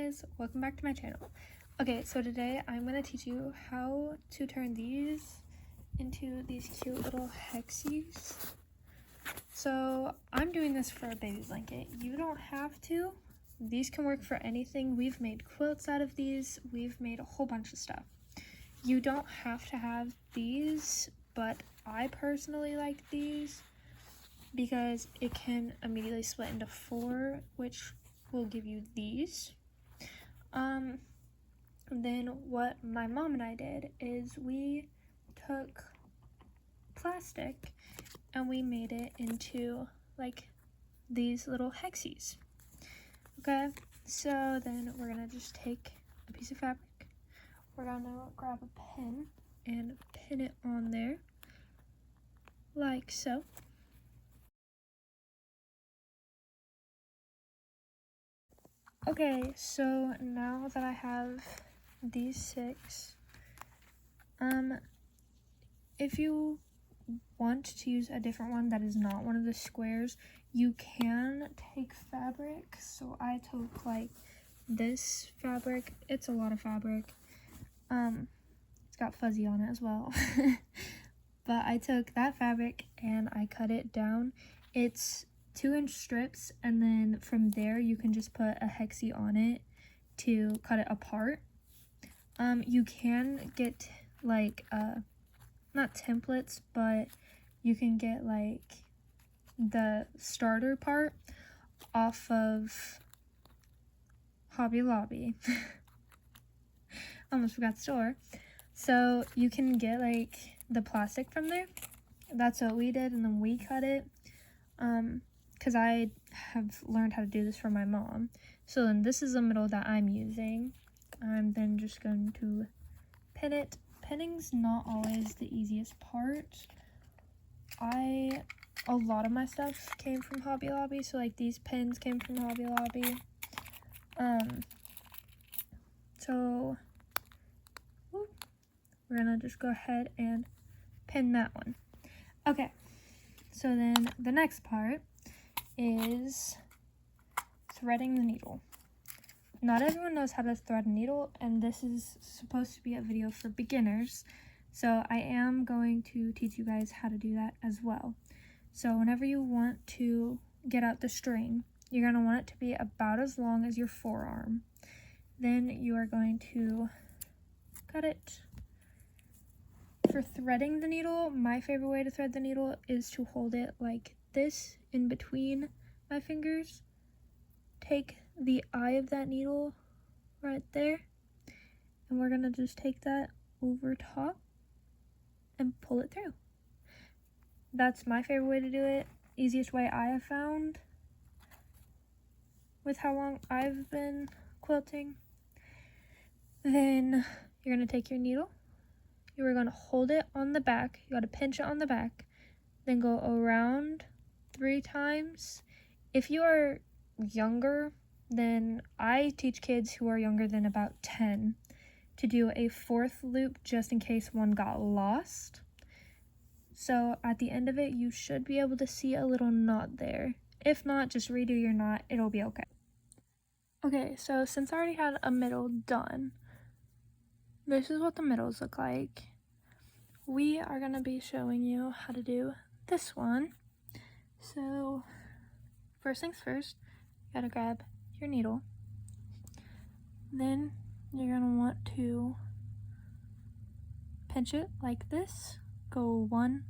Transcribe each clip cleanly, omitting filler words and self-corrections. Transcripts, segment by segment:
guys, welcome back to my channel. Okay, so today I'm going to teach you how to turn these into these cute little hexis. So I'm doing this for a baby blanket. You don't have to. These can work for anything. We've made quilts out of these. We've made a whole bunch of stuff. You don't have to have these, but I personally like these because it can immediately split into 4, which will give you these. Then what my mom and I did is we took plastic and we made it into like these little hexis. Okay, so then we're gonna just take a piece of fabric. We're gonna grab a pin and pin it on there like so. Okay, so now that I have these 6, if you want to use a different one that is not one of the squares, you can take fabric. So I took like this fabric. It's a lot of fabric. It's got fuzzy on it as well. But I took that fabric and I cut it down. It's 2-inch strips, and then from there you can just put a hexie on it to cut it apart. You can get like not templates, but you can get like the starter part off of Hobby Lobby. Almost forgot the store. So you can get like the plastic from there. That's what we did, and then we cut it. Because I have learned how to do this from my mom. So then this is the middle that I'm using. I'm then just going to pin it. Pinning's not always the easiest part. A lot of my stuff came from Hobby Lobby, so like these pins came from Hobby Lobby. So we're gonna just go ahead and pin that one. Okay, so then the next part is threading the needle. Not everyone knows how to thread a needle, and this is supposed to be a video for beginners, so I am going to teach you guys how to do that as well. So whenever you want to get out the string, you're going to want it to be about as long as your forearm. Then you are going to cut it. For threading the needle, my favorite way to thread the needle is to hold it like this in between my fingers. Take the eye of that needle right there, and we're gonna just take that over top and pull it through. That's my favorite way to do it. Easiest way I have found with how long I've been quilting. Then you're gonna take your needle. You are gonna hold it on the back. You gotta pinch it on the back. Then go around 3 times. If you are younger, then I teach kids who are younger than about 10 to do a 4th loop just in case one got lost. So at the end of it, you should be able to see a little knot there. If not, just redo your knot, it'll be okay. Okay, so since I already had a middle done, this is what the middles look like. We are gonna be showing you how to do this one. So first things first, you gotta grab your needle. Then you're gonna want to pinch it like this. Go 1,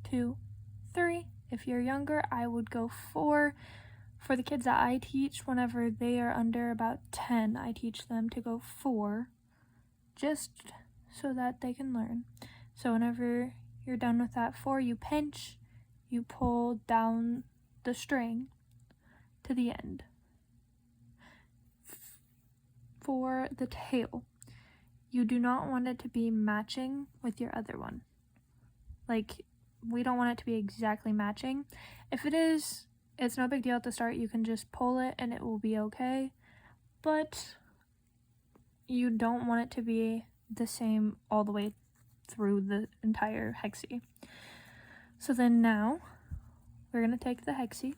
2, 3. If you're younger, I would go 4. For the kids that I teach, whenever they are under about 10, I teach them to go 4, just so that they can learn. So whenever you're done with that 4, you pinch, you pull down the string to the end. For the tail, you do not want it to be matching with your other one. Like, we don't want it to be exactly matching. If it is, it's no big deal at the start. You can just pull it and it will be okay. But you don't want it to be the same all the way through the entire hexie. So then now we're gonna take the hexie,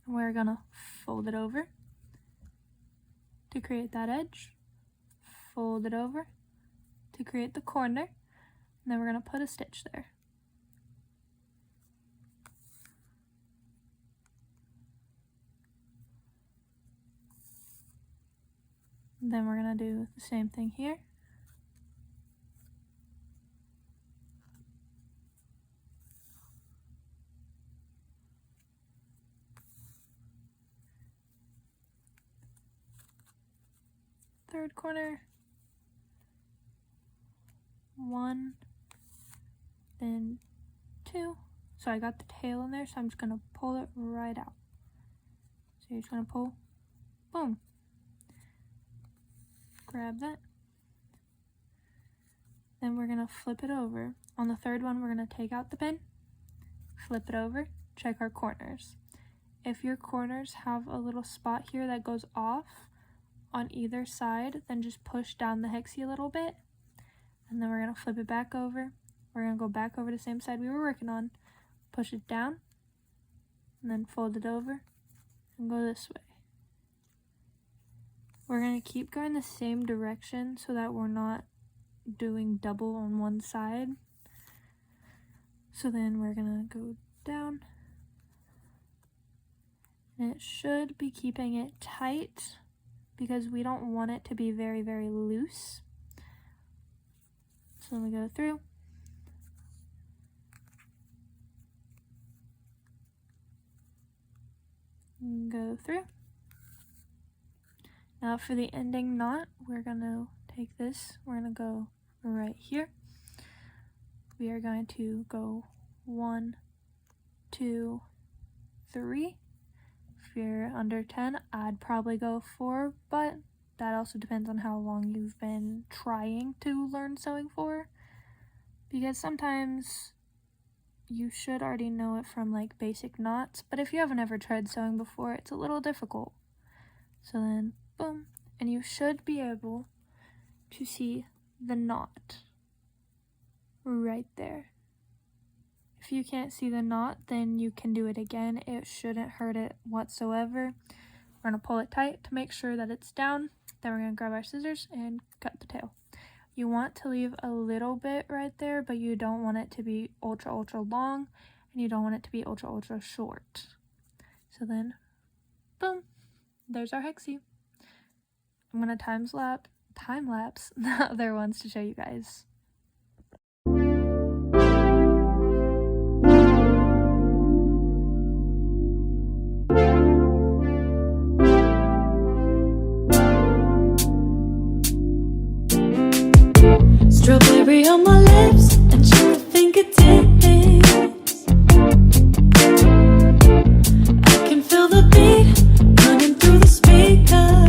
we're gonna fold it over, to create that edge, fold it over to create the corner, and then we're going to put a stitch there. Then we're going to do the same thing here. Third corner, 1, then 2. So I got the tail in there, so I'm just going to pull it right out. So you're just going to pull, boom. Grab that. Then we're going to flip it over. On the third one, we're going to take out the pin, flip it over, check our corners. If your corners have a little spot here that goes off on either side, then just push down the hexie a little bit, and then we're going to flip it back over. We're going to go back over the same side we were working on, push it down, and then fold it over and go this way. We're going to keep going the same direction so that we're not doing double on one side. So then we're going to go down, and it should be keeping it tight because we don't want it to be very, very loose. So then we go through, go through. Now for the ending knot, we're going to take this, we're going to go right here. We are going to go 1, 2, 3. If you're under 10, I'd probably go 4, but that also depends on how long you've been trying to learn sewing for, because sometimes you should already know it from like basic knots, but if you haven't ever tried sewing before, it's a little difficult. So then boom, and you should be able to see the knot right there. If you can't see the knot, then you can do it again. It shouldn't hurt it whatsoever. We're going to pull it tight to make sure that it's down. Then we're going to grab our scissors and cut the tail. You want to leave a little bit right there, but you don't want it to be ultra, ultra long, and you don't want it to be ultra, ultra short. So then, boom, there's our hexie. I'm going to time lapse the other ones to show you guys. Strawberry on my lips and sugar fingertips. I can feel the beat running through the speakers.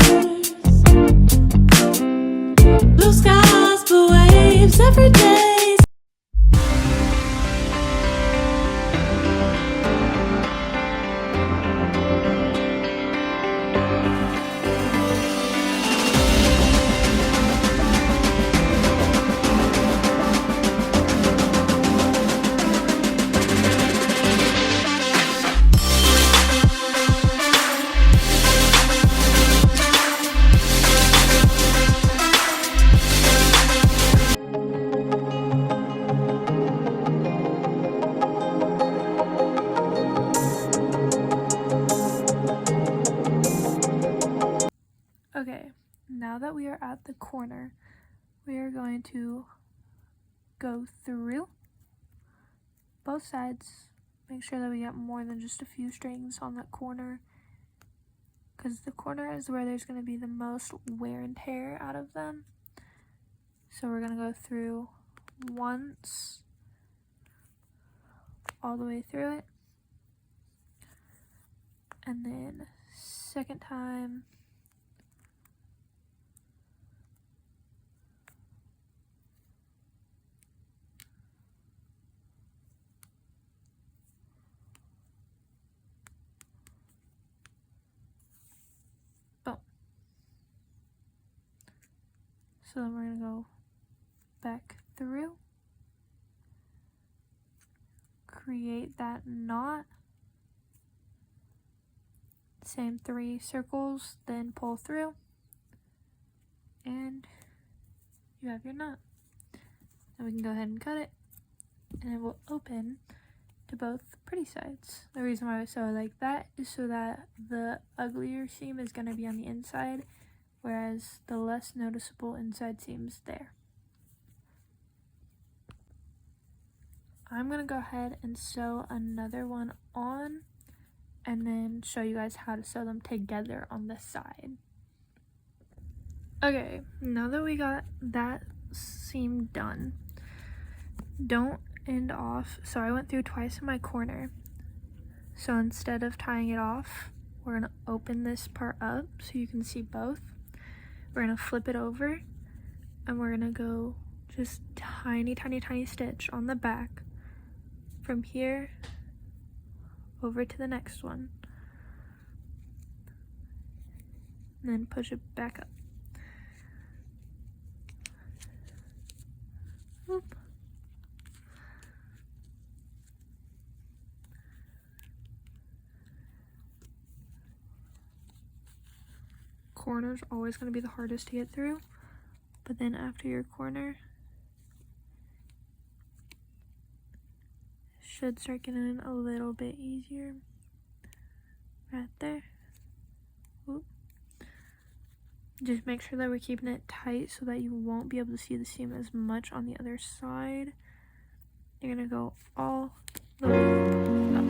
Blue skies, blue waves every day. Okay, now that we are at the corner, we are going to go through both sides. Make sure that we get more than just a few strings on that corner, because the corner is where there's going to be the most wear and tear out of them. So we're going to go through once, all the way through it, and then second time, boom. So then we're going to go back through, create that knot, same 3 circles, then pull through, and you have your knot. Now we can go ahead and cut it, and it will open to both pretty sides. The reason why I sew it like that is so that the uglier seam is going to be on the inside, whereas the less noticeable inside seam is there. I'm going to go ahead and sew another one on and then show you guys how to sew them together on the side. Okay, now that we got that seam done, don't end off. So I went through twice in my corner. So instead of tying it off, we're gonna open this part up so you can see both. We're gonna flip it over and we're gonna go just tiny stitch on the back from here over to the next one, and then push it back up. Oop. Corner's always going to be the hardest to get through, but then after your corner, it should start getting in a little bit easier. Right there. Oop. Just make sure that we're keeping it tight so that you won't be able to see the seam as much on the other side. You're going to go all the way up.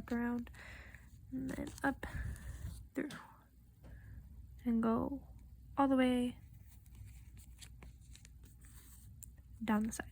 Around and then up through and go all the way down the side.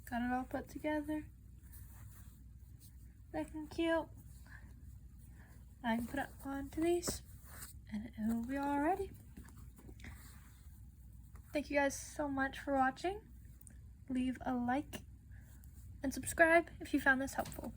Got it all put together. Looking cute. I can put it onto these and it will be all ready. Thank you guys so much for watching. Leave a like and subscribe if you found this helpful.